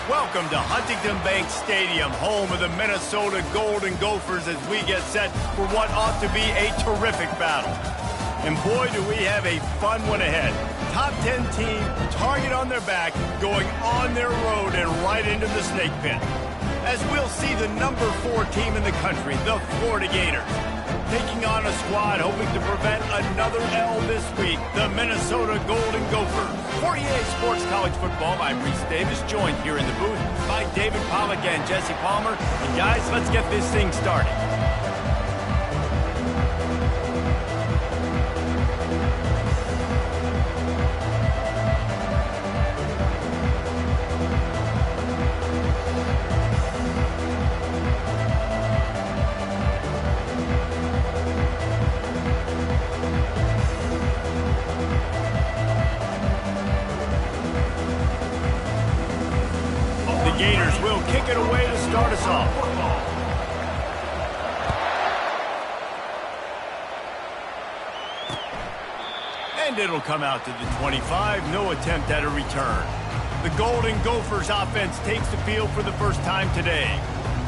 Welcome to Huntington Bank Stadium, home of the Minnesota Golden Gophers, as we get set for what ought to be a terrific battle. And boy, do we have a fun one ahead. Top 10 team, target on their back, going on their road and right into the snake pit. As we'll see the number 4 team in the country, the Florida Gators, taking on a squad hoping to prevent another L this week, the Minnesota Golden Gophers. For EA Sports College Football, I'm Reese Davis, joined here in the booth by David Pollack and Jesse Palmer. And guys, let's get this thing started. Gators will kick it away to start us off. And it'll come out to the 25. No attempt at a return. The Golden Gophers offense takes the field for the first time today.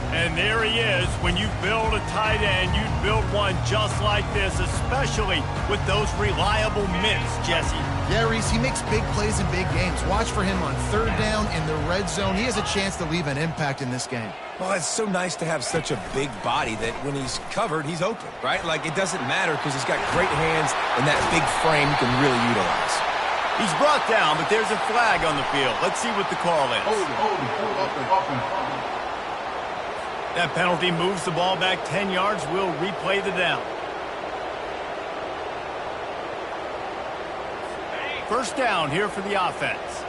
And there he is. When you build a tight end, you build one just like this, especially with those reliable mitts, Jesse. Yeah, Reese, he makes big plays in big games. Watch for him on third down in the red zone. He has a chance to leave an impact in this game. Well, it's so nice to have such a big body that when he's covered, he's open, right? Like, it doesn't matter because he's got great hands and that big frame he can really utilize. He's brought down, but there's a flag on the field. Let's see what the call is. That penalty moves the ball back 10 yards. We'll replay the down. First down here for the offense.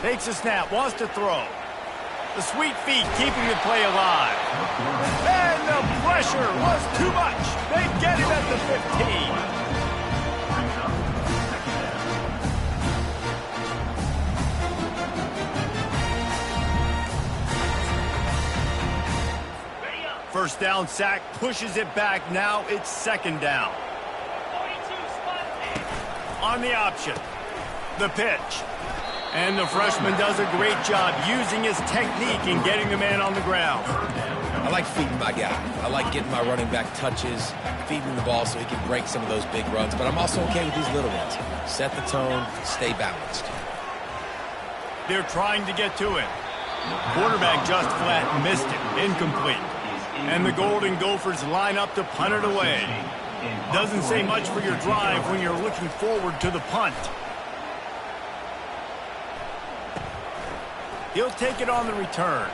Takes a snap, wants to throw. The sweet feet keeping the play alive. And the pressure was too much. They get him at the 15. First down sack, pushes it back. Now it's second down. On the option, the pitch. And the freshman does a great job using his technique and getting the man on the ground. I like feeding my guy. I like getting my running back touches, feeding the ball so he can break some of those big runs. But I'm also okay with these little ones. Set the tone, stay balanced. They're trying to get to him. Quarterback just flat missed it. Incomplete. And the Golden Gophers line up to punt it away. Doesn't say much for your drive when you're looking forward to the punt. He'll take it on the return.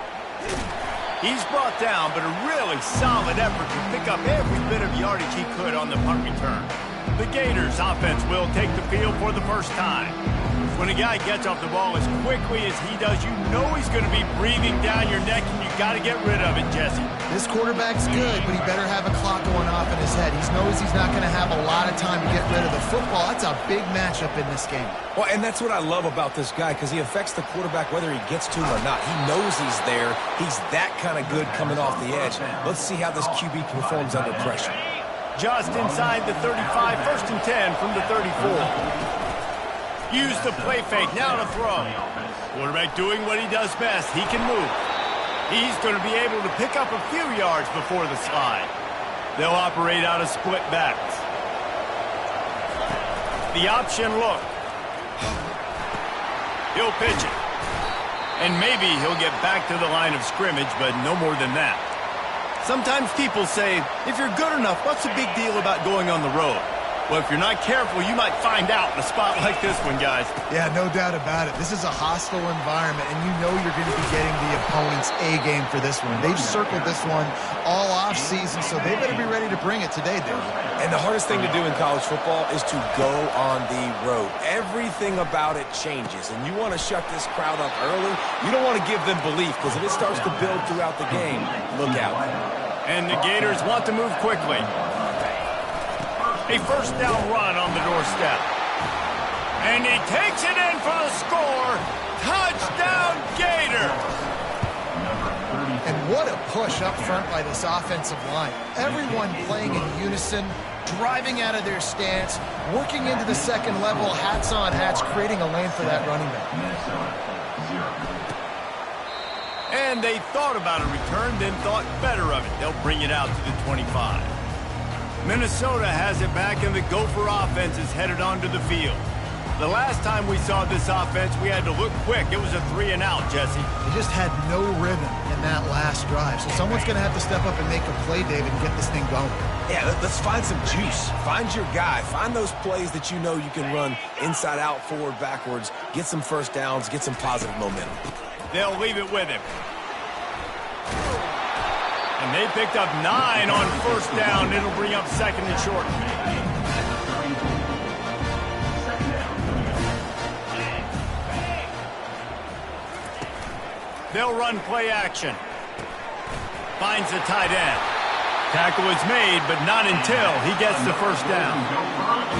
He's brought down, but a really solid effort to pick up every bit of yardage he could on the punt return. The Gators offense will take the field for the first time. When a guy gets off the ball as quickly as he does, you know he's going to be breathing down your neck, and you got to get rid of it, Jesse. This quarterback's good, but he better have a clock going off in his head. He knows he's not going to have a lot of time to get rid of the football. That's a big matchup in this game. Well, and that's what I love about this guy, because he affects the quarterback whether he gets to him or not. He knows he's there. He's that kind of good coming off the edge. Let's see how this QB performs under pressure. Just inside the 35, first and 10 from the 34. Use the play fake, now to throw. Quarterback doing what he does best. He can move. He's going to be able to pick up a few yards before the slide. They'll operate out of split backs. The option look. He'll pitch it. And maybe he'll get back to the line of scrimmage, but no more than that. Sometimes people say, if you're good enough, what's the big deal about going on the road? Well, if you're not careful, you might find out in a spot like this one, guys. Yeah, no doubt about it. This is a hostile environment, and you know you're going to be getting the opponent's A game for this one. They've circled this one all offseason, so they better be ready to bring it today, Dave. And the hardest thing to do in college football is to go on the road. Everything about it changes, and you want to shut this crowd up early. You don't want to give them belief, because if it starts to build throughout the game, look out. And the Gators want to move quickly. A first down run on the doorstep. And he takes it in for the score. Touchdown, Gators! And what a push up front by this offensive line. Everyone playing in unison, driving out of their stance, working into the second level, hats on hats, creating a lane for that running back. And they thought about a return, then thought better of it. They'll bring it out to the 25. Minnesota has it back, and the Gopher offense is headed onto the field. The last time we saw this offense, we had to look quick. It was a 3-and-out, Jesse. They just had no rhythm in that last drive. So someone's going to have to step up and make a play, David, and get this thing going. Yeah, let's find some juice. Find your guy. Find those plays that you know you can run inside out, forward, backwards. Get some first downs. Get some positive momentum. They'll leave it with him. And they picked up 9 on first down. It'll bring up second and short. They'll run play action. Finds the tight end. Tackle is made, but not until he gets the first down.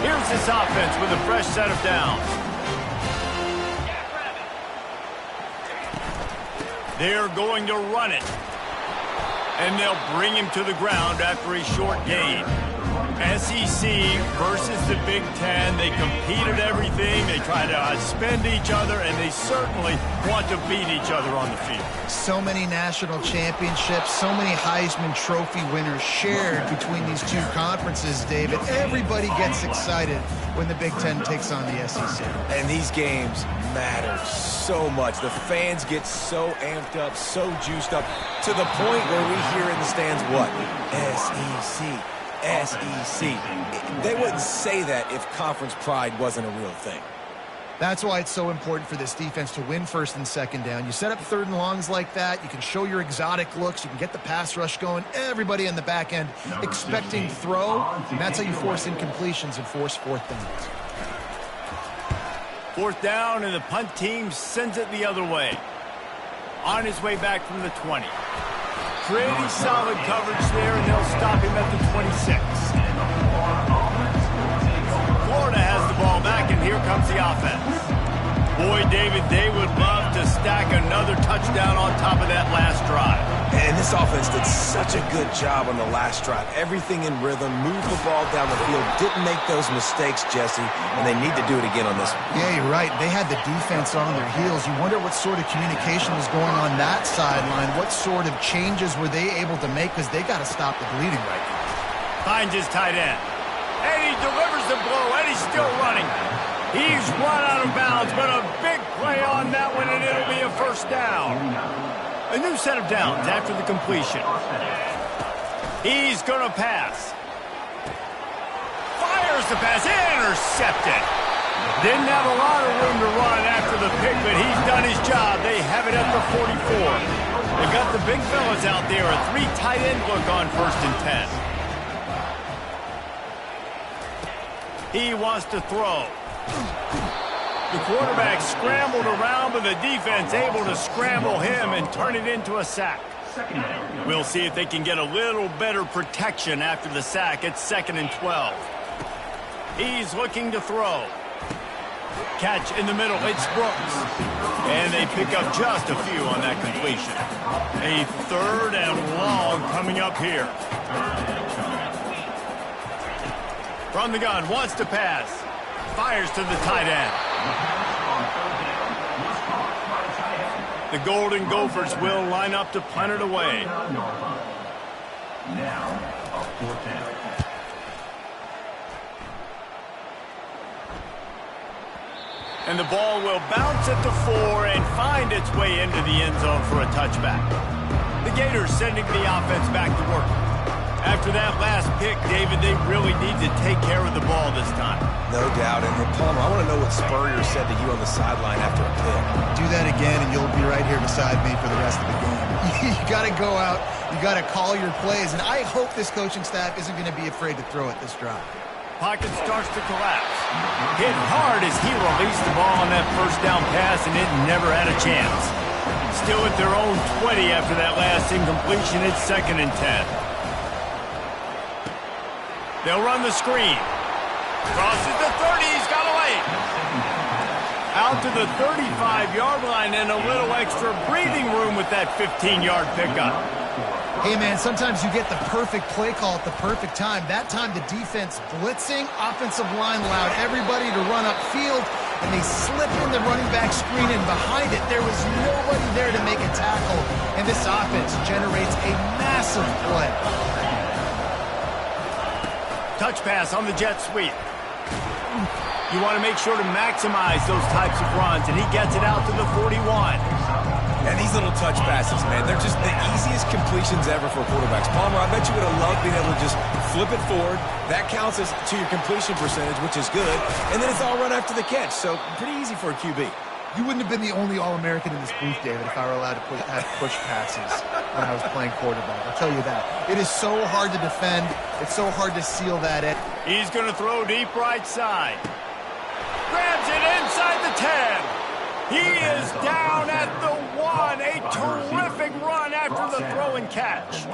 Here's this offense with a fresh set of downs. They're going to run it. And they'll bring him to the ground after a short gain. SEC versus the Big Ten. They compete at everything. They try to outspend each other, and they certainly want to beat each other on the field. So many national championships, so many Heisman Trophy winners shared between these two conferences, David. Everybody gets excited when the Big Ten takes on the SEC. And these games matter so much. The fans get so amped up, so juiced up, to the point where we hear in the stands what? SEC. SEC. They wouldn't say that if conference pride wasn't a real thing. That's why it's so important for this defense to win first and second down. You set up third and longs like that, you can show your exotic looks, you can get the pass rush going, everybody in the back end expecting throw, and that's how you force incompletions and force fourth downs. Fourth down, and the punt team sends it the other way. On his way back from the 20. Pretty solid coverage there, and they'll stop him at the 26. Florida has the ball back, and here comes the offense. Boy, David, they would love to stack another touchdown on top of that last drive. And this offense did such a good job on the last drive. Everything in rhythm, moved the ball down the field, didn't make those mistakes, Jesse, and they need to do it again on this one. Yeah, you're right. They had the defense on their heels. You wonder what sort of communication was going on that sideline. What sort of changes were they able to make, because they got to stop the bleeding right now. Finds his tight end. And he delivers the blow, and he's still running. He's run out of bounds, but a big play on that one, and it'll be a first down. A new set of downs after the completion. He's going to pass. Fires the pass. Intercepted. Didn't have a lot of room to run after the pick, but he's done his job. They have it at the 44. They've got the big fellas out there. A 3 tight end look on first and 10. He wants to throw. The quarterback scrambled around, but the defense able to scramble him and turn it into a sack. We'll see if they can get a little better protection after the sack. It's 2nd and 12. He's looking to throw. Catch in the middle. It's Brooks. And they pick up just a few on that completion. A 3rd and long coming up here. From the gun, wants to pass. Fires to the tight end. The Golden Gophers will line up to punt it away. And the ball will bounce at the 4 and find its way into the end zone for a touchback. The Gators sending the offense back to work. After that last pick, David, they really need to take care of the ball this time. No doubt. And Palmer, I want to know what Spurrier said to you on the sideline after a pick. Do that again, and you'll be right here beside me for the rest of the game. You got to go out. You got to call your plays. And I hope this coaching staff isn't going to be afraid to throw it this drive. Pocket starts to collapse. Hit hard as he released the ball on that first down pass, and it never had a chance. Still at their own 20 after that last incompletion. It's 2nd and 10. They'll run the screen. Crosses the 30. He's got away. Out to the 35-yard line, and a little extra breathing room with that 15-yard pickup. Hey, man, sometimes you get the perfect play call at the perfect time. That time, the defense blitzing, offensive line allowed everybody to run upfield, and they slip in the running back screen, and behind it, there was nobody there to make a tackle, and this offense generates a massive play. Touch pass on the jet sweep. You want to make sure to maximize those types of runs, and he gets it out to the 41. And these little touch passes, man, they're just the easiest completions ever for quarterbacks. Palmer, I bet you would have loved being able to just flip it forward. That counts as to your completion percentage, which is good. And then it's all run after the catch, so pretty easy for a QB. You wouldn't have been the only All-American in this booth, David, if I were allowed to have push passes when I was playing quarterback. I'll tell you that. It is so hard to defend. It's so hard to seal that in. He's going to throw deep right side. Grabs it inside the 10. He is down at the 1. A terrific run after the throw and catch.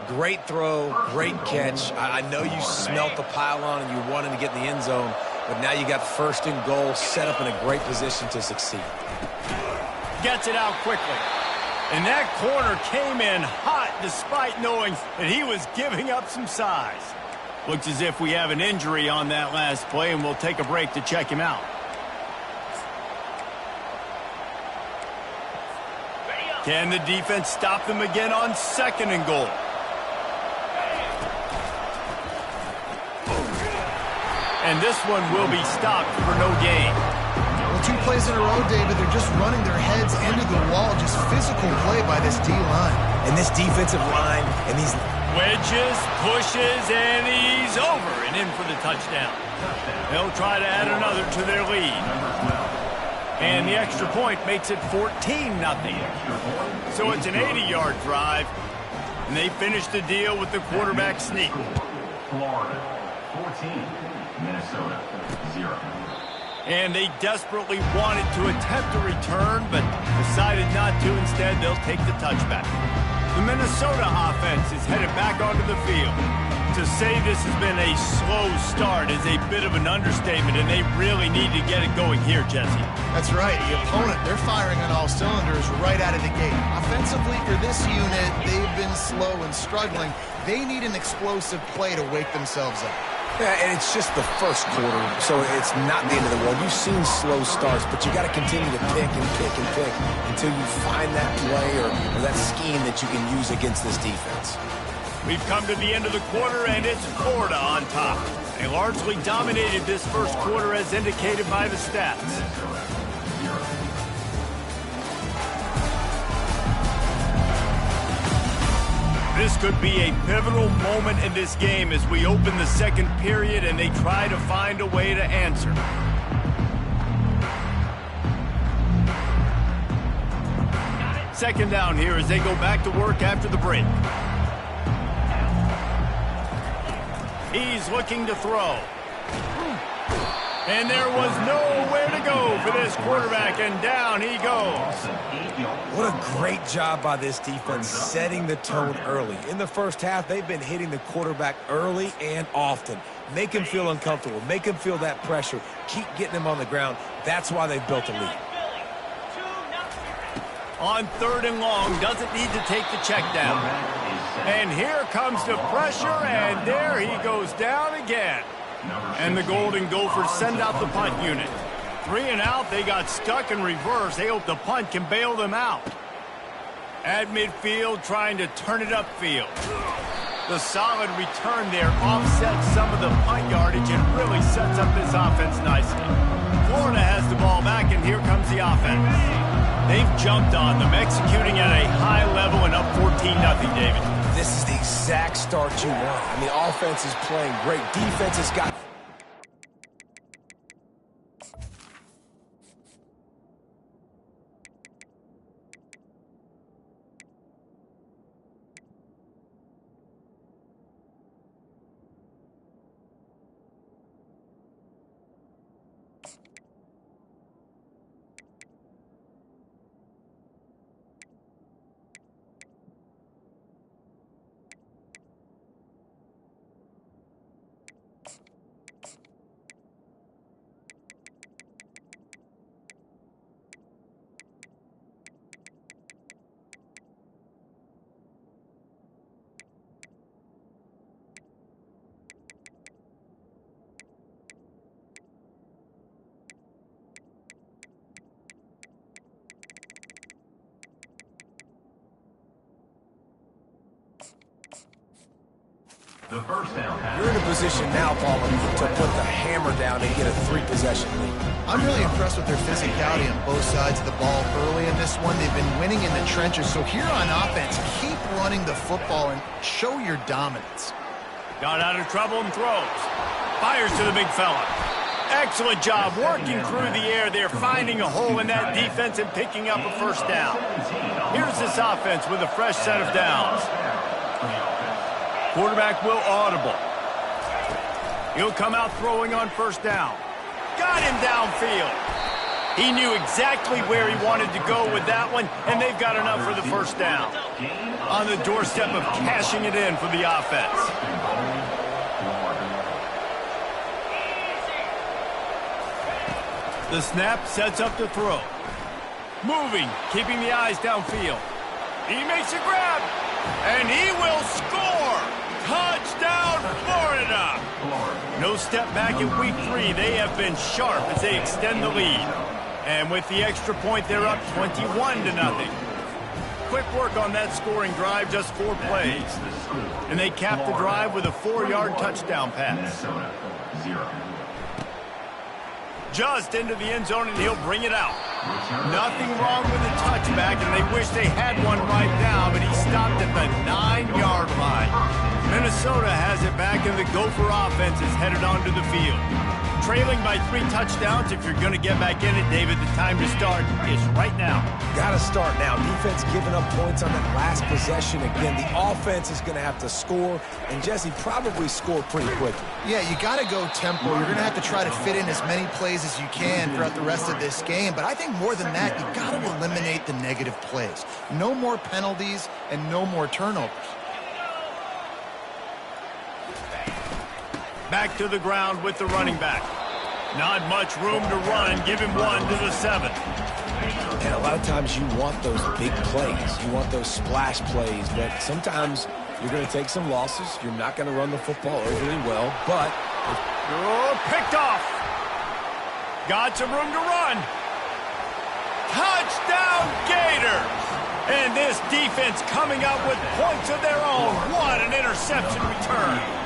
Great throw, great catch. I know you smelt the pylon and you wanted to get in the end zone, but now you got first and goal set up in a great position to succeed. Gets it out quickly. And that corner came in hot despite knowing that he was giving up some size. Looks as if we have an injury on that last play, and we'll take a break to check him out. Can the defense stop them again on second and goal? And this one will be stopped for no gain. Well, 2 plays in a row, David, they're just running their heads into the wall. Just physical play by this D-line. And this defensive line and these wedges, pushes, and he's over and in for the touchdown. They'll try to add another to their lead. And the extra point makes it 14-0. So it's an 80-yard drive, and they finish the deal with the quarterback sneak. Florida 14, Minnesota 0. And they desperately wanted to attempt a return, but decided not to. Instead, they'll take the touchback. The Minnesota offense is headed back onto the field. To say this has been a slow start is a bit of an understatement, and they really need to get it going here, Jesse. That's right. The opponent, they're firing on all cylinders right out of the gate. Offensively, for this unit, they've been slow and struggling. They need an explosive play to wake themselves up. Yeah, and it's just the first quarter, so it's not the end of the world. You've seen slow starts, but you got to continue to pick and pick and pick until you find that play or that scheme that you can use against this defense. We've come to the end of the quarter, and it's Florida on top. They largely dominated this first quarter as indicated by the stats. This could be a pivotal moment in this game as we open the second period and they try to find a way to answer. Second down here as they go back to work after the break. He's looking to throw. And there was nowhere to go for this quarterback, and down he goes. What a great job by this defense setting the tone early. In the first half, they've been hitting the quarterback early and often. Make him feel uncomfortable. Make him feel that pressure. Keep getting him on the ground. That's why they've built a lead. On third and long, doesn't need to take the check down. And here comes the pressure, and there he goes down again. And the Golden Gophers send out the punt unit. 3 and out, they got stuck in reverse. They hope the punt can bail them out. At midfield, trying to turn it upfield. The solid return there offsets some of the punt yardage and really sets up this offense nicely. Florida has the ball back, and here comes the offense. They've jumped on them, executing at a high level and up 14-0, David. This is the exact start you want. I mean, offense is playing great. Defense has got... The first down pass. You're in a position now, Paul, to put the hammer down and get a 3-possession lead. I'm really impressed with their physicality on both sides of the ball early in this one. They've been winning in the trenches. So here on offense, keep running the football and show your dominance. Got out of trouble and throws. Fires to the big fella. Excellent job working through the air there, finding a hole in that defense and picking up a first down. Here's this offense with a fresh set of downs. Quarterback will audible. He'll come out throwing on first down. Got him downfield. He knew exactly where he wanted to go with that one, and they've got enough for the first down. On the doorstep of cashing it in for the offense. The snap sets up the throw. Moving, keeping the eyes downfield. He makes a grab, and he will score! Touchdown, Florida! No step back in week 3. They have been sharp as they extend the lead. And with the extra point, they're up 21-0. Quick work on that scoring drive, just 4 plays. And they cap the drive with a 4-yard touchdown pass. Minnesota, 0. Just into the end zone, and he'll bring it out. Nothing wrong with the touchback, and they wish they had one right now, but he stopped at the 9-yard line. Minnesota has it back, and the Gopher offense is headed onto the field. Trailing by 3 touchdowns. If you're going to get back in it, David, the time to start is right now. Got to start now. Defense giving up points on that last possession. Again, the offense is going to have to score, and Jesse probably score pretty quickly. Yeah, you got to go tempo. You're going to have to try to fit in as many plays as you can throughout the rest of this game. But I think more than that, you got to eliminate the negative plays. No more penalties and no more turnovers. Back to the ground with the running back. Not much room to run. Give him 1 to the 7. And a lot of times you want those big plays. You want those splash plays. But sometimes you're going to take some losses. You're not going to run the football overly well. But picked off. Got some room to run. Touchdown, Gators! And this defense coming out with points of their own. What an interception return.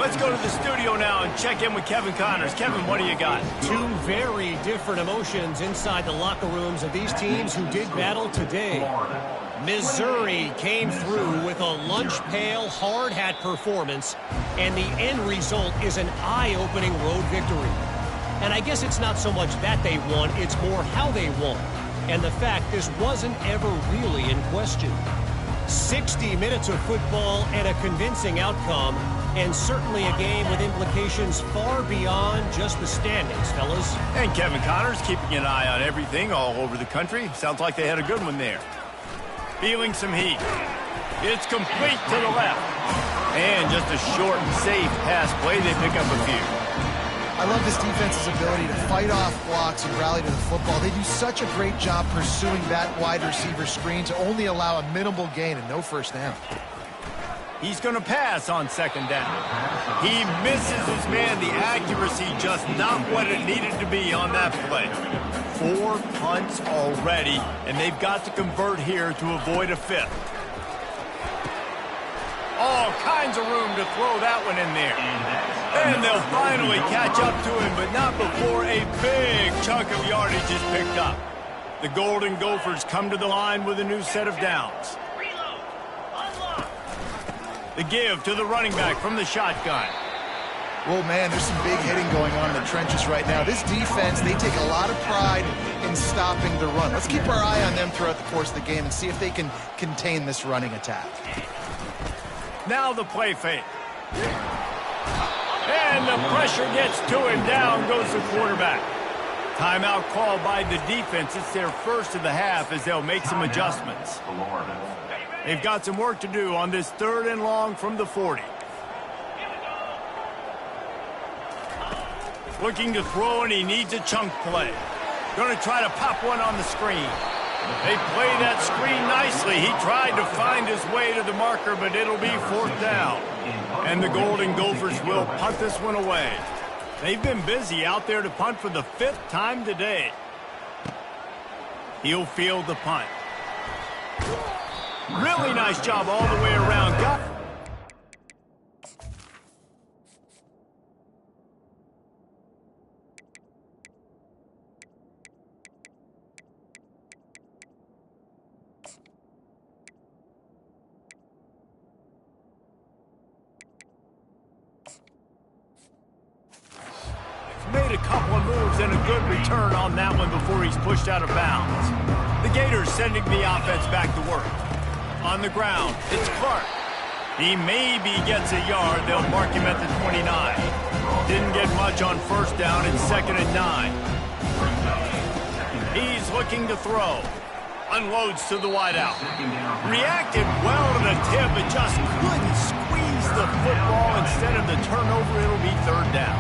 Let's go to the studio now and check in with Kevin Connors. Kevin, what do you got? 2 very different emotions inside the locker rooms of these teams who did battle today. Missouri came through with a lunch pail hard hat performance, and the end result is an eye-opening road victory. And I guess it's not so much that they won, it's more how they won. And the fact this wasn't ever really in question. 60 minutes of football and a convincing outcome, and certainly a game with implications far beyond just the standings, fellas. And Kevin Connors keeping an eye on everything all over the country. Sounds like they had a good one there. Feeling some heat. It's complete to the left. And just a short and safe pass play. They pick up a few. I love this defense's ability to fight off blocks and rally to the football. They do such a great job pursuing that wide receiver screen to only allow a minimal gain and no first down. He's going to pass on second down. He misses his man. The accuracy just not what it needed to be on that play. 4 punts already, and they've got to convert here to avoid a 5th. All kinds of room to throw that one in there. And they'll finally catch up to him, but not before a big chunk of yardage is picked up. The Golden Gophers come to the line with a new set of downs. The give to the running back from the shotgun. Well, man, there's some big hitting going on in the trenches right now. This defense, they take a lot of pride in stopping the run. Let's keep our eye on them throughout the course of the game and see if they can contain this running attack. Now the play fake. And the pressure gets to him. Down goes the quarterback. Timeout called by the defense. It's their first of the half as they'll make some adjustments. They've got some work to do on this 3rd and long from the 40. Looking to throw, and he needs a chunk play. Going to try to pop one on the screen. They play that screen nicely. He tried to find his way to the marker, but it'll be 4th down. And the Golden Gophers will punt this one away. They've been busy out there to punt for the 5th time today. He'll field the punt. Really nice job all the way around. and a good return on that one before he's pushed out of bounds. The Gators sending the offense back to work. On the ground, it's Clark. He maybe gets a yard. They'll mark him at the 29. Didn't get much on first down. It's 2nd and 9. He's looking to throw. Unloads to the wideout. Reacted well to the tip, but just couldn't squeeze the football. Instead of the turnover, it'll be 3rd down.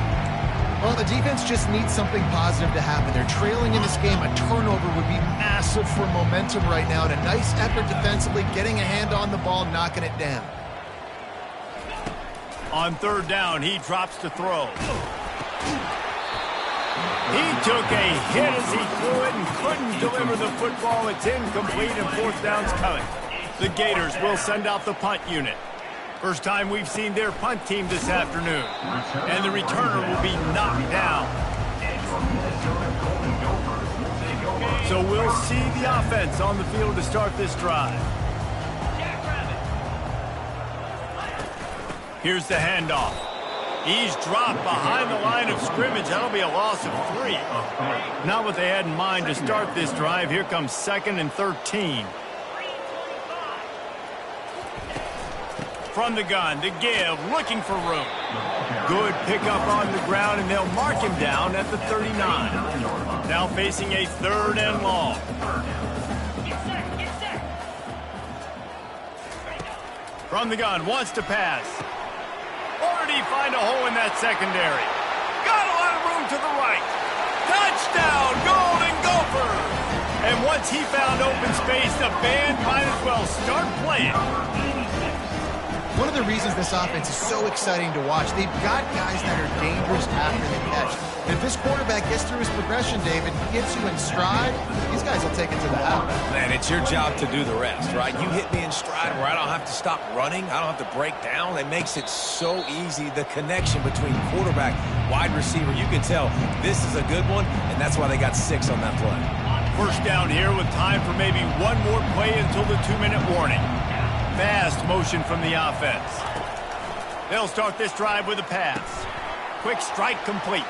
Well, the defense just needs something positive to happen. They're trailing in this game. A turnover would be massive for momentum right now. And a nice effort defensively, getting a hand on the ball, knocking it down. On 3rd down, he drops to throw. He took a hit as he threw it and couldn't deliver the football. It's incomplete and 4th down's coming. The Gators will send out the punt unit. First time we've seen their punt team this afternoon. And the returner will be knocked down. So we'll see the offense on the field to start this drive. Here's the handoff. He's dropped behind the line of scrimmage. That'll be a loss of 3. Not what they had in mind to start this drive. Here comes 2nd and 13. From the gun, to give, looking for room. Good pickup on the ground, and they'll mark him down at the 39. Now facing a 3rd and long. From the gun, wants to pass. Or did he find a hole in that secondary? Got a lot of room to the right. Touchdown, Golden Gophers! And once he found open space, the band might as well start playing. One of the reasons this offense is so exciting to watch, they've got guys that are dangerous after the catch. And if this quarterback gets through his progression, David, gets you in stride, these guys will take it to the house. Man, it's your job to do the rest, right? You hit me in stride where I don't have to stop running. I don't have to break down. It makes it so easy. The connection between quarterback, wide receiver, you can tell this is a good one, and that's why they got 6 on that play. First down here with time for maybe one more play until the 2-minute warning. Fast motion from the offense. They'll start this drive with a pass. Quick strike complete.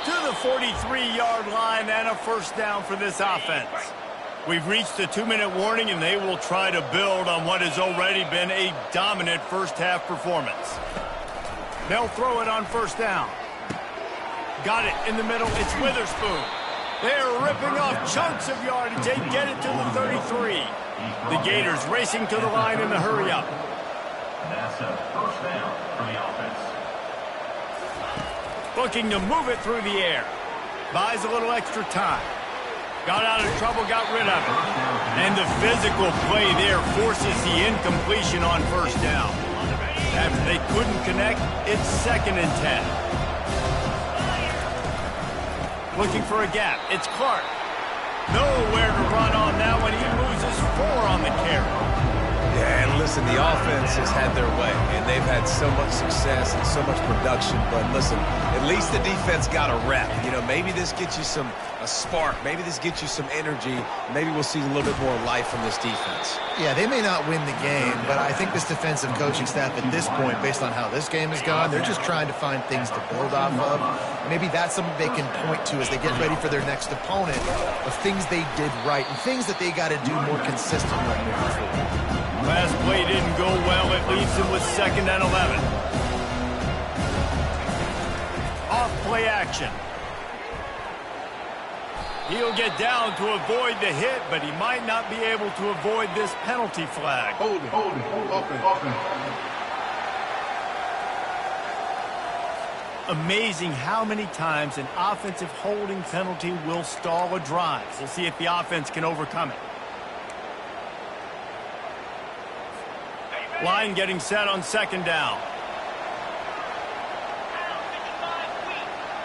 To the 43-yard line and a 1st down for this offense. We've reached the 2-minute warning, and they will try to build on what has already been a dominant first-half performance. They'll throw it on 1st down. Got it in the middle. It's Witherspoon. They're ripping off chunks of yardage. They get it to the 33. The Gators racing to the line in the hurry-up. That's a 1st down for the offense. Looking to move it through the air. Buys a little extra time. Got out of trouble, got rid of it. And the physical play there forces the incompletion on 1st down. After they couldn't connect, it's 2nd and 10. Looking for a gap. It's Clark. Nowhere to run on that one. He loses 4 on the carry. Yeah, and listen, the offense has had their way, and they've had so much success and so much production. But listen, at least the defense got a rep. You know, maybe this gets you a spark. Maybe this gets you some energy. Maybe we'll see a little bit more life from this defense. Yeah, they may not win the game, but I think this defensive coaching staff at this point, based on how this game has gone, they're just trying to find things to build off of. Maybe that's something they can point to as they get ready for their next opponent, of things they did right and things that they got to do more consistently moving forward. Last play didn't go well. It leaves him with 2nd and 11. Off play action. He'll get down to avoid the hit, but he might not be able to avoid this penalty flag. Hold it, open. Amazing how many times an offensive holding penalty will stall a drive. We'll see if the offense can overcome it. Line getting set on 2nd down.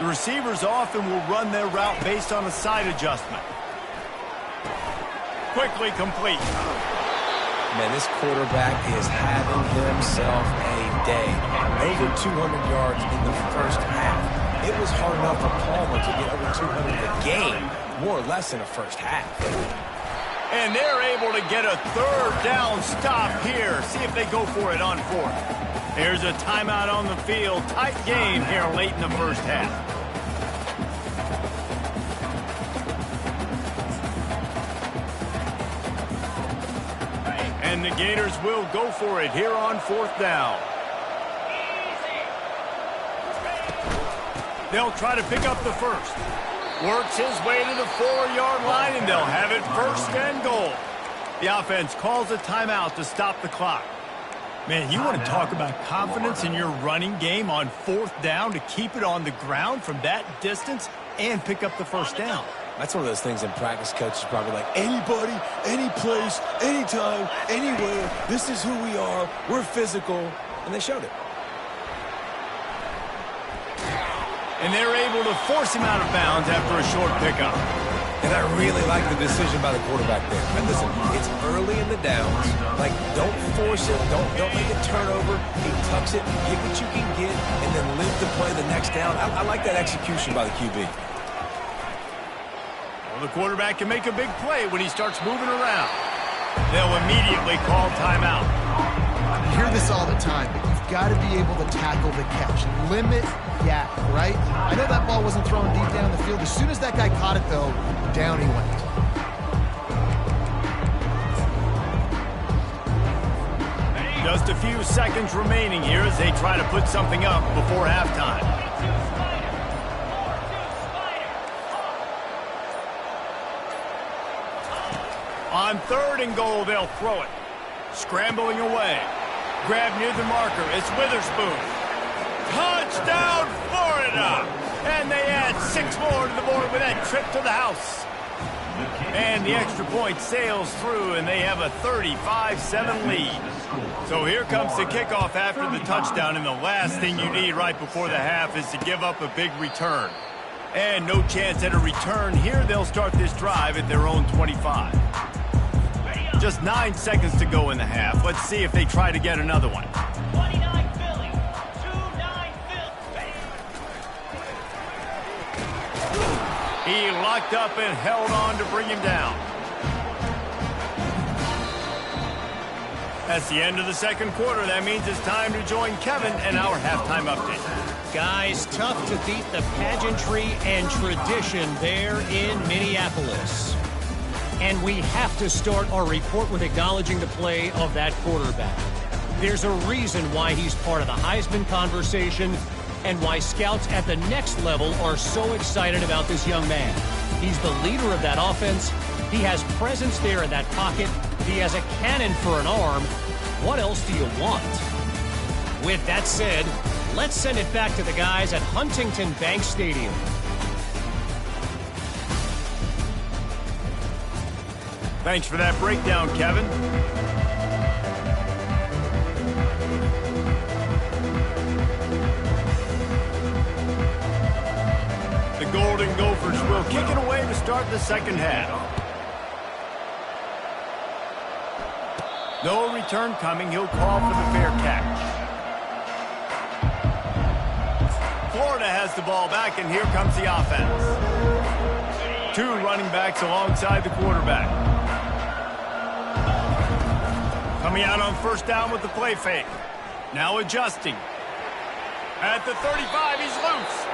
The receivers often will run their route based on a side adjustment. Quickly complete. Man, this quarterback is having himself a day. Over 200 yards in the first half. It was hard enough for Palmer to get over 200 in the game, more or less in the first half. And they're able to get a 3rd down stop here. See if they go for it on 4th. There's a timeout on the field. Tight game here late in the first half. And the Gators will go for it here on 4th down. They'll try to pick up the first. Works his way to the 4-yard line, and they'll have it 1st and goal. The offense calls a timeout to stop the clock. Man, you want to talk about confidence in your running game on 4th down to keep it on the ground from that distance and pick up the 1st down. That's one of those things in practice coaches probably like, anybody, any place, anytime, anywhere, this is who we are, we're physical, and they showed it. And they're able to force him out of bounds after a short pickup. And I really like the decision by the quarterback there. And listen, it's early in the downs. Like, don't force it, don't make a turnover. He tucks it, get what you can get, and then live to play the next down. I like that execution by the QB. Well, the quarterback can make a big play when he starts moving around. They'll immediately call timeout. You hear this all the time, but you've got to be able to tackle the catch. Limit yak, right? I know that ball wasn't thrown deep down the field. As soon as that guy caught it, though, down he went. Just a few seconds remaining here as they try to put something up before halftime. On 3rd and goal, they'll throw it. Scrambling away. Grab near the marker. It's Witherspoon. Touchdown, Florida! And they add 6 more to the board with that trip to the house. And the extra point sails through, and they have a 35-7 lead. So here comes the kickoff after the touchdown, and the last thing you need right before the half is to give up a big return. And no chance at a return here. They'll start this drive at their own 25. Just 9 seconds to go in the half. Let's see if they try to get another one. 29 Philly. 2-9 Philly. He locked up and held on to bring him down. That's the end of the 2nd quarter. That means it's time to join Kevin and our halftime update. Guys, tough to beat the pageantry and tradition there in Minneapolis. And we have to start our report with acknowledging the play of that quarterback. There's a reason why he's part of the Heisman conversation and why scouts at the next level are so excited about this young man. He's the leader of that offense. He has presence there in that pocket. He has a cannon for an arm. What else do you want? With that said, let's send it back to the guys at Huntington Bank Stadium. Thanks for that breakdown, Kevin. The Golden Gophers will kick it away to start the 2nd half. No return coming. He'll call for the fair catch. Florida has the ball back, and here comes the offense. 2 running backs alongside the quarterback. Coming out on 1st down with the play fake. Now adjusting. At the 35, he's loose.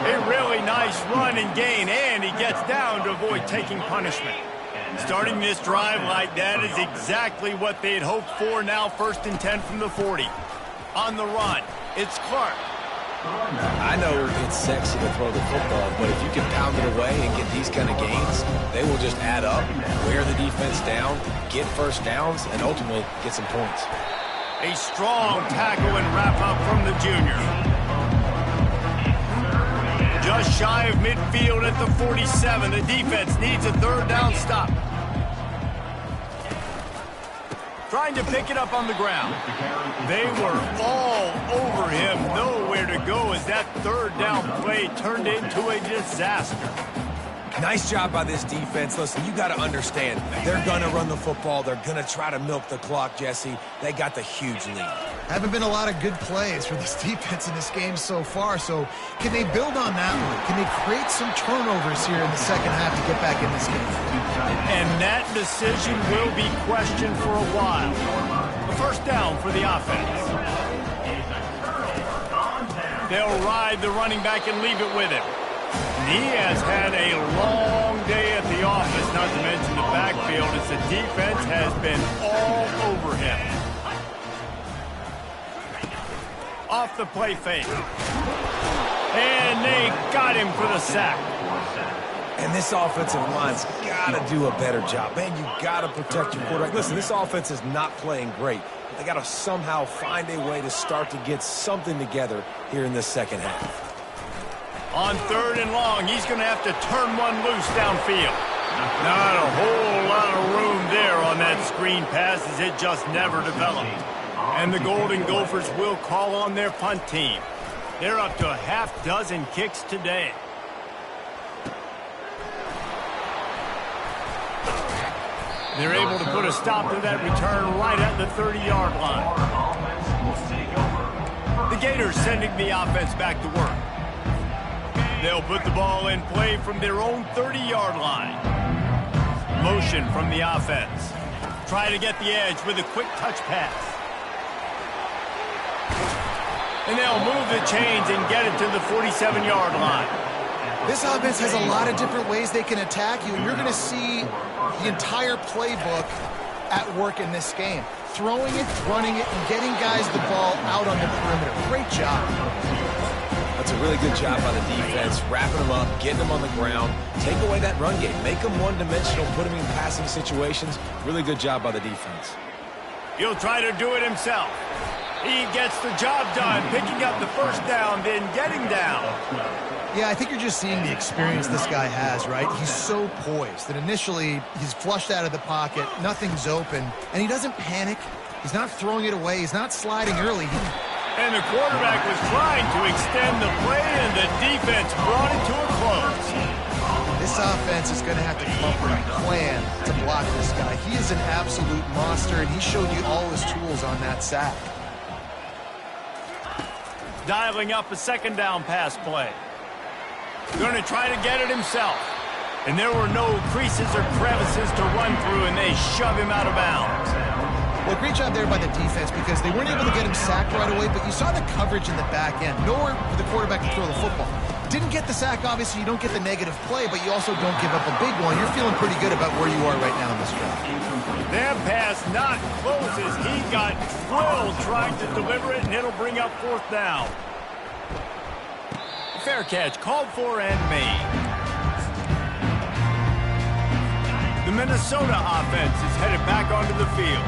A really nice run and gain, and he gets down to avoid taking punishment. Starting this drive like that is exactly what they had hoped for. Now 1st and 10 from the 40. On the run, it's Clark. I know it's sexy to throw the football, but if you can pound it away and get these kind of gains, they will just add up, wear the defense down, get 1st downs, and ultimately get some points. A strong tackle and wrap up from the junior. Just shy of midfield at the 47. The defense needs a 3rd down stop. Trying to pick it up on the ground. They were all over him. Nowhere to go as that 3rd down play turned into a disaster. Nice job by this defense. Listen, you got to understand, they're going to run the football. They're going to try to milk the clock, Jesse. They got the huge lead. Haven't been a lot of good plays for this defense in this game so far, so can they build on that one? Can they create some turnovers here in the 2nd half to get back in this game? And that decision will be questioned for a while. The 1st down for the offense. They'll ride the running back and leave it with him. And he has had a long day at the office, not to mention the backfield, as the defense has been all over him. Off the play fake. And they got him for the sack. And this offensive line's got to do a better job. Man, you got to protect your quarterback. Listen, this offense is not playing great. They got to somehow find a way to start to get something together here in this second half. On 3rd and long, he's going to have to turn one loose downfield. Not a whole lot of room there on that screen pass, as it just never developed. And the Golden Gophers will call on their punt team. They're up to a half-dozen kicks today. They're able to put a stop to that return right at the 30-yard line. The Gators sending the offense back to work. They'll put the ball in play from their own 30-yard line. Motion from the offense. Try to get the edge with a quick touch pass. And they'll move the chains and get it to the 47-yard line. This offense has a lot of different ways they can attack you, and you're going to see the entire playbook at work in this game. Throwing it, running it, and getting guys the ball out on the perimeter. Great job. That's a really good job by the defense, wrapping them up, getting them on the ground, take away that run game, make them one-dimensional, put them in passing situations. Really good job by the defense. He'll try to do it himself. He gets the job done, picking up the first down, then getting down. Yeah, I think you're just seeing the experience this guy has, right? He's so poised that initially he's flushed out of the pocket, nothing's open, and he doesn't panic. He's not throwing it away. He's not sliding early. And the quarterback was trying to extend the play, and the defense brought it to a close. This offense is going to have to come up with a plan to block this guy. He is an absolute monster, and he showed you all his tools on that sack. Dialing up a 2nd down pass play. Going to try to get it himself. And there were no creases or crevices to run through, and they shove him out of bounds. Well, great job there by the defense, because they weren't able to get him sacked right away, but you saw the coverage in the back end. Nowhere for the quarterback to throw the football. Didn't get the sack, obviously. You don't get the negative play, but you also don't give up a big one. You're feeling pretty good about where you are right now in this drive. That pass not close as he got drilled trying to deliver it, and it'll bring up 4th down. Fair catch called for and made. The Minnesota offense is headed back onto the field.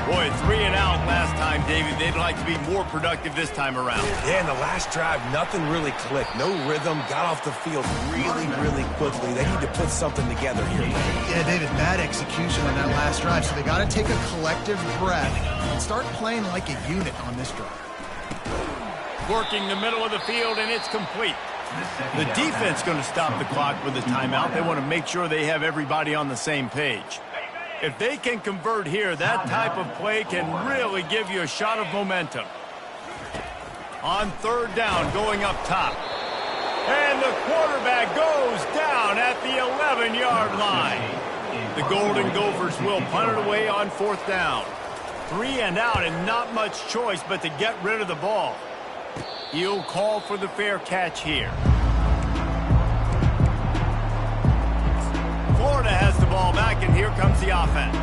Boy, 3 and out last time, David. They'd like to be more productive this time around. Yeah, in the last drive, nothing really clicked. No rhythm, got off the field really, really quickly. They need to put something together here. Yeah, David, bad execution on that last drive, so they got to take a collective breath and start playing like a unit on this drive. Working the middle of the field, and it's complete. The defense going to stop the clock with a timeout. They want to make sure they have everybody on the same page. If they can convert here, that type of play can really give you a shot of momentum. On 3rd down, going up top. And the quarterback goes down at the 11-yard line. The Golden Gophers will punt it away on 4th down. 3 and out, and not much choice but to get rid of the ball. He'll call for the fair catch here. Florida has the ball back, and here comes the offense.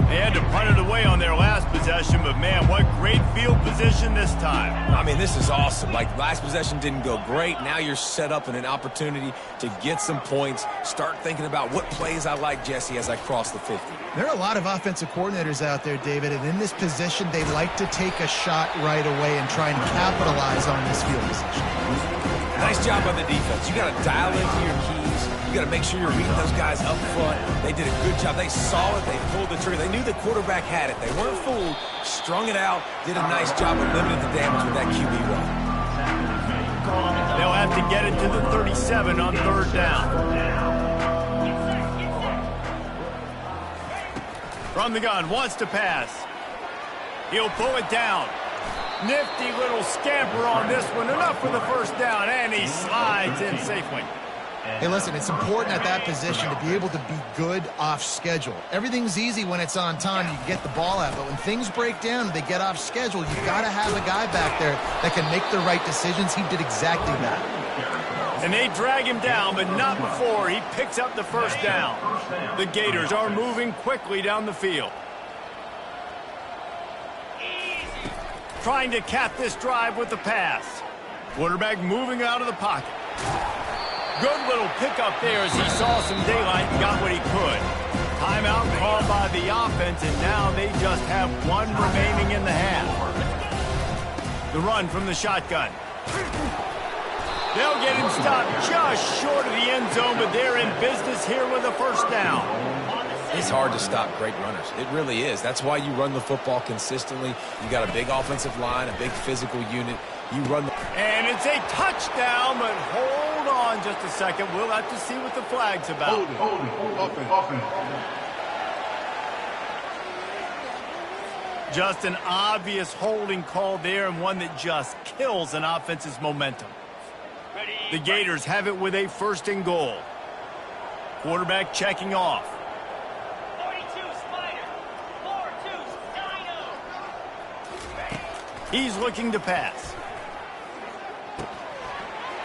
They had to punt it away on their last possession, but man, what great field position this time. I mean, this is awesome. Like, last possession didn't go great. Now you're set up in an opportunity to get some points. Start thinking about what plays I like, Jesse, as I cross the 50. There are a lot of offensive coordinators out there, David, and in this position, they like to take a shot right away and try and capitalize on this field position. Nice job by the defense. You got to dial into your keys. You got to make sure you're reading those guys up front. They did a good job. They saw it. They pulled the trigger. They knew the quarterback had it. They weren't fooled. Strung it out. Did a nice job of limiting the damage with that QB run. They'll have to get it to the 37 on 3rd down. From the gun, wants to pass. He'll pull it down. Nifty little scamper on this one. Enough for the 1st down, and he slides in safely. Hey, listen, it's important at that position to be able to be good off schedule. Everything's easy when it's on time. You can get the ball out, but when things break down and they get off schedule, you've got to have a guy back there that can make the right decisions. He did exactly that. And they drag him down, but not before he picks up the first down. The Gators are moving quickly down the field. Trying to cap this drive with the pass. Quarterback moving out of the pocket. Good little pickup there as he saw some daylight and got what he could. Timeout called by the offense, and now they just have one remaining in the half. The run from the shotgun. They'll get him stopped just short of the end zone, but they're in business here with a first down. It's hard to stop great runners. It really is. That's why you run the football consistently. You got a big offensive line, a big physical unit. You run the... And it's a touchdown, but hold on just a second. We'll have to see what the flag's about. Just an obvious holding call there, and one that just kills an offense's momentum. The Gators have it with a first and goal. Quarterback checking off. 42 Spider. 4-2 Dino. He's looking to pass.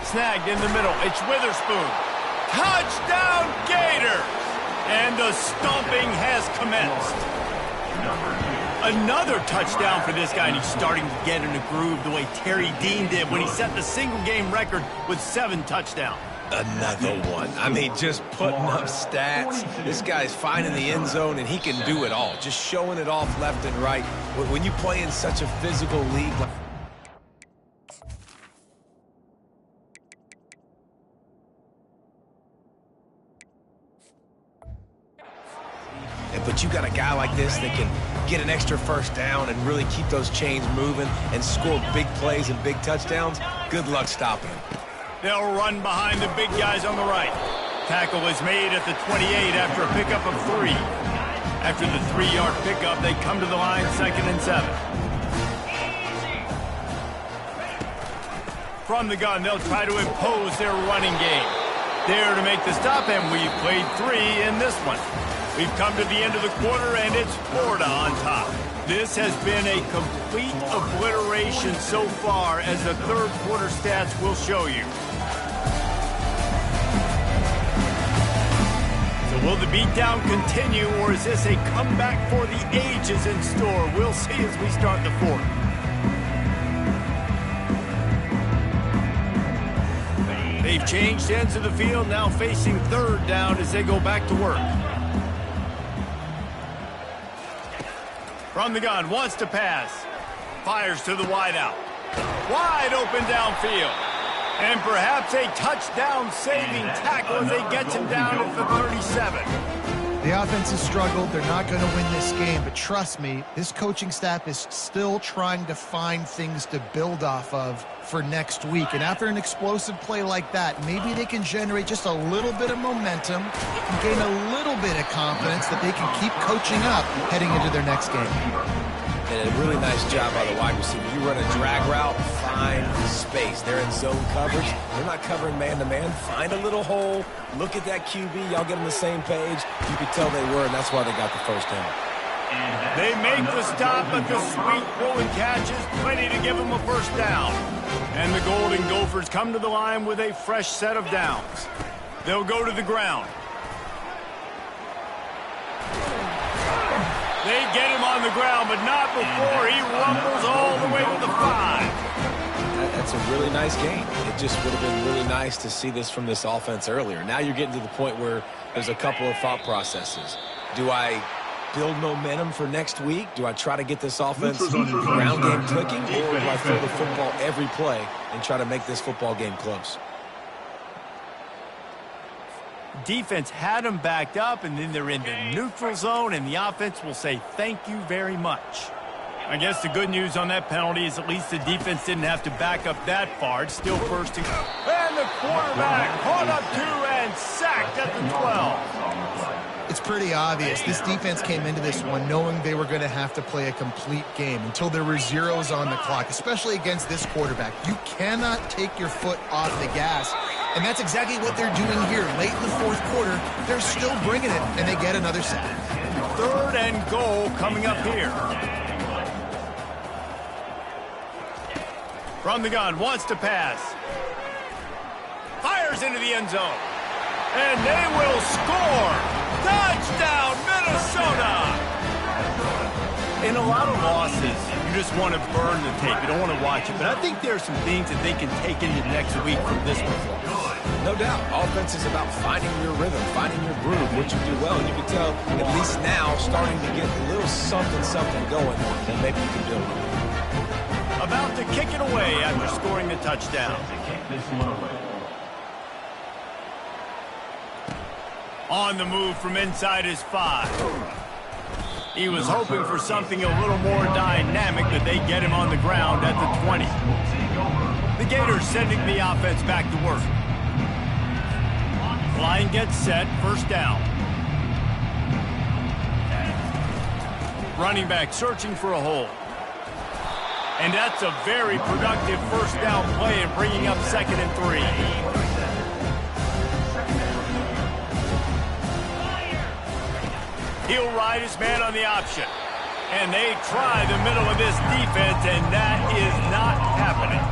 Snagged in the middle. It's Witherspoon. Touchdown Gators! And the stomping has commenced. Another touchdown for this guy, and he's starting to get in a groove the way Terry Dean did when he set the single-game record with 7 touchdowns. Another one. I mean, just putting up stats. This guy's finding the end zone, and he can do it all. Just showing it off left and right. When you play in such a physical league... But you got a guy like this that can get an extra first down and really keep those chains moving and score big plays and big touchdowns. Good luck stopping him. They'll run behind the big guys on the right. Tackle is made at the 28 after a pickup of 3. After the 3-yard pickup, they come to the line 2nd and 7. From the gun, they'll try to impose their running game. There to make the stop, and we've played 3 in this one. We've come to the end of the quarter, and it's Florida on top. This has been a complete obliteration so far, as the third quarter stats will show you. So will the beatdown continue, or is this a comeback for the ages in store? We'll see as we start the fourth. They've changed ends of the field, now facing third down as they go back to work. From the gun, wants to pass. Fires to the wideout. Wide open downfield. And perhaps a touchdown-saving tackle as they get him down at the 37. The offense has struggled. They're not going to win this game, but trust me, this coaching staff is still trying to find things to build off of for next week. And after an explosive play like that, maybe they can generate just a little bit of momentum and gain a little bit of confidence that they can keep coaching up heading into their next game. And a really nice job by the wide receiver. You run a drag route, find space. They're in zone coverage. They're not covering man-to-man. Find a little hole. Look at that QB. Y'all get on the same page. You could tell they were, and that's why they got the first down. They make the stop, but the sweet throw and catch is plenty to give them a first down. And the Golden Gophers come to the line with a fresh set of downs. They'll go to the ground. They get him on the ground, but not before he rumbles all the way to the 5. That's a really nice game. It just would have been really nice to see this from this offense earlier. Now you're getting to the point where there's a couple of thought processes. Do I build momentum for next week? Do I try to get this offense ground game clicking? Or do I throw the football every play and try to make this football game close? Defense had them backed up, and then they're in the neutral zone, and the offense will say thank you very much. I guess the good news on that penalty is at least the defense didn't have to back up that far. It's still first and the quarterback caught up 2 and sacked at the 12. It's pretty obvious. This defense came into this one knowing they were going to have to play a complete game until there were zeros on the clock, especially against this quarterback. You cannot take your foot off the gas. And that's exactly what they're doing here. Late in the fourth quarter, they're still bringing it, and they get another sack. 3rd and goal coming up here. From the gun, wants to pass. Fires fires into the end zone. And they will score. Touchdown, Minnesota! In a lot of losses, you just want to burn the tape. You don't want to watch it. But I think there are some things that they can take into next week from this performance. No doubt. Offense is about finding your rhythm, finding your groove, what you do well. And you can tell, at least now, starting to get a little something going that maybe you can build on. About to kick it away after scoring the touchdown. On the move from inside his 5. He was hoping for something a little more dynamic, but they get him on the ground at the 20. The Gators sending the offense back to work. Line gets set, first down. Running back searching for a hole. And that's a very productive first down play and bringing up 2nd and 3. He'll ride his man on the option. And they try the middle of this defense, and that is not happening.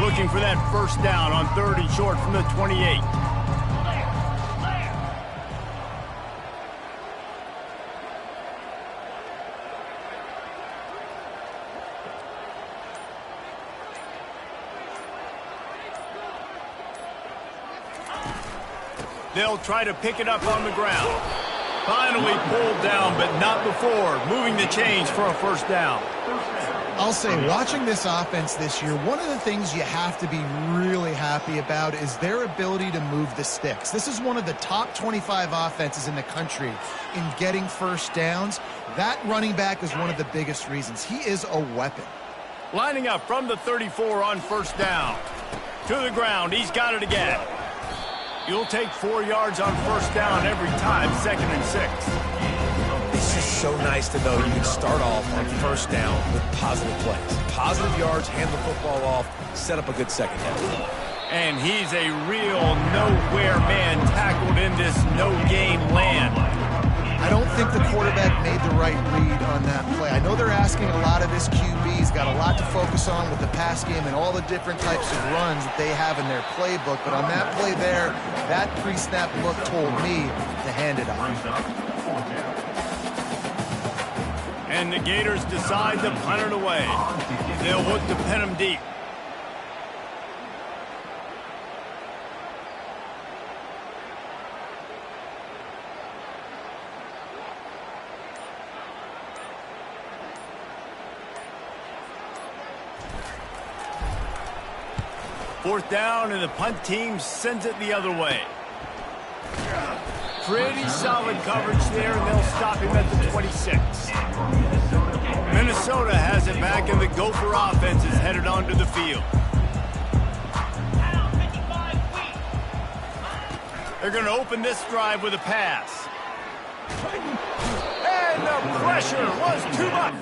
Looking for that first down on 3rd and short from the 28. They'll try to pick it up on the ground. Finally pulled down, but not before moving the chains for a first down. I'll say, watching this offense this year, one of the things you have to be really happy about is their ability to move the sticks. This is one of the top 25 offenses in the country in getting first downs. That running back is one of the biggest reasons. He is a weapon. Lining up from the 34 on first down. To the ground, he's got it again. You'll take 4 yards on first down every time, 2nd and 6. It's just so nice to know you can start off on first down with positive plays. Positive yards, hand the football off, set up a good second half. And he's a real nowhere man tackled in this no-game land. I don't think the quarterback made the right read on that play. I know they're asking a lot of this QB. He's got a lot to focus on with the pass game and all the different types of runs that they have in their playbook. But on that play there, that pre-snap look told me to hand it off. And the Gators decide to punt it away. They'll look to pin him deep. Fourth down, and the punt team sends it the other way. Pretty solid coverage there, and they'll stop him at the 26. Minnesota has it back, and the Gopher offense is headed onto the field. They're going to open this drive with a pass. And the pressure was too much.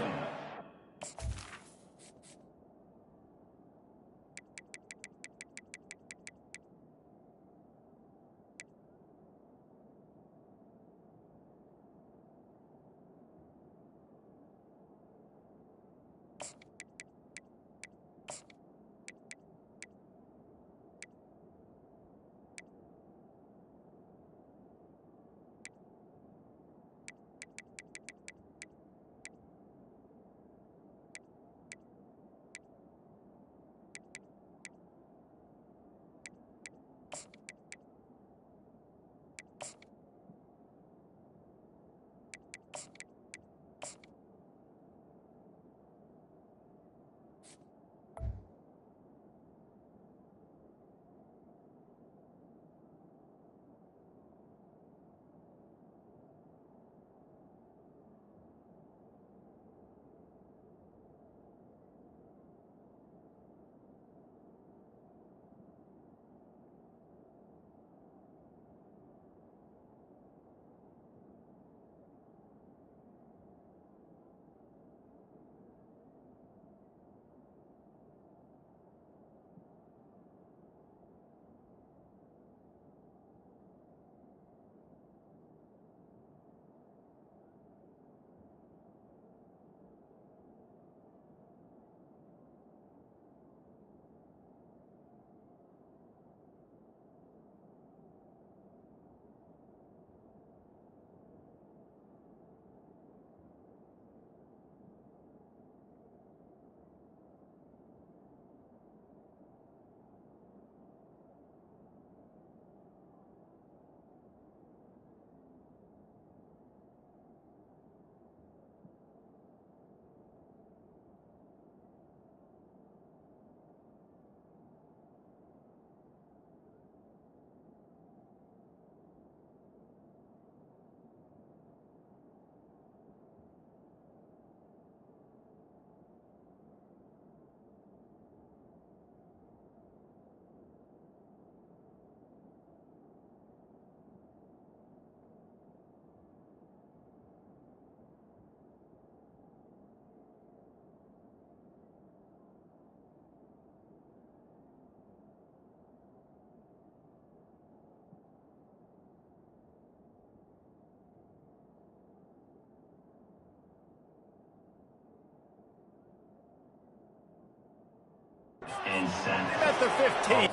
At the 15.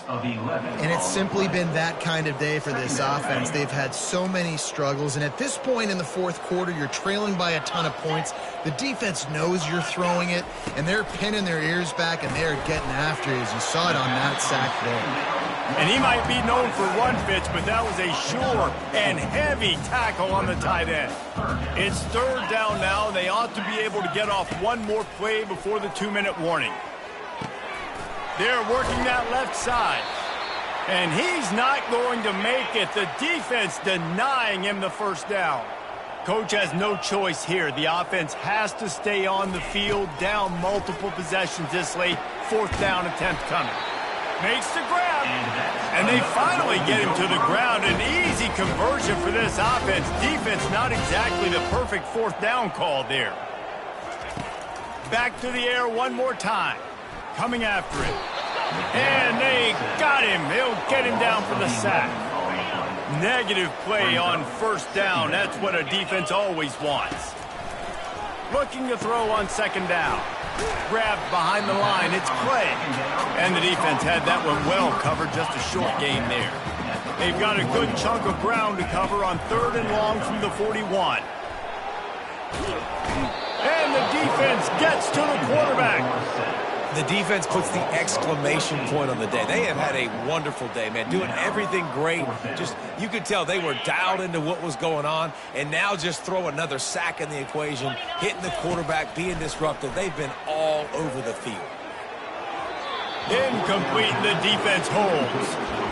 And it's simply been that kind of day for this offense. They've had so many struggles, and at this point in the fourth quarter, you're trailing by a ton of points. The defense knows you're throwing it, and they're pinning their ears back, and they're getting after you, as you saw it on that sack there. And he might be known for run fits, but that was a sure and heavy tackle on the tight end. It's third down now, and they ought to be able to get off one more play before the 2-minute warning. They're working that left side. And he's not going to make it. The defense denying him the first down. Coach has no choice here. The offense has to stay on the field, down multiple possessions this late. Fourth down attempt coming. Makes the grab. And they finally get him to the ground. An easy conversion for this offense. Defense not exactly the perfect fourth down call there. Back to the air one more time. Coming after him. And they got him. They'll get him down for the sack. Negative play on first down. That's what a defense always wants. Looking to throw on second down. Grabbed behind the line. It's Clay. And the defense had that one well covered. Just a short gain there. They've got a good chunk of ground to cover on third and long from the 41. And the defense gets to the quarterback. The defense puts the exclamation point on the day. They have had a wonderful day, man, doing everything great. Just, you could tell they were dialed into what was going on, and now just throw another sack in the equation, hitting the quarterback, being disruptive. They've been all over the field. Incomplete, the defense holds.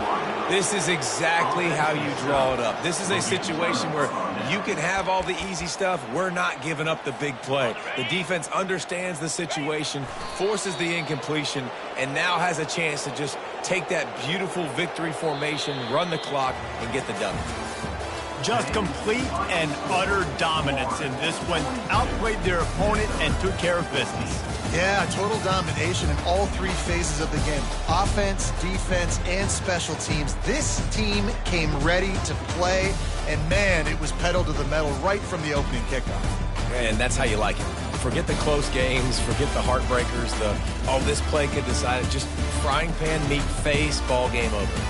This is exactly how you draw it up. This is a situation where you can have all the easy stuff. We're not giving up the big play. The defense understands the situation, forces the incompletion, and now has a chance to just take that beautiful victory formation, run the clock, and get the dub. Just complete and utter dominance in this one. Outplayed their opponent and took care of business. Yeah, total domination in all three phases of the game. Offense, defense, and special teams. This team came ready to play, and man, it was pedal to the metal right from the opening kickoff. And that's how you like it. Forget the close games, forget the heartbreakers, this play could decide it. Just frying pan meat face, ball game over.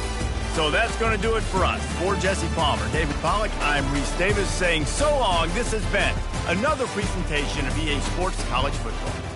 So that's going to do it for us. For Jesse Palmer, David Pollack, I'm Reese Davis saying so long. This has been another presentation of EA Sports College Football.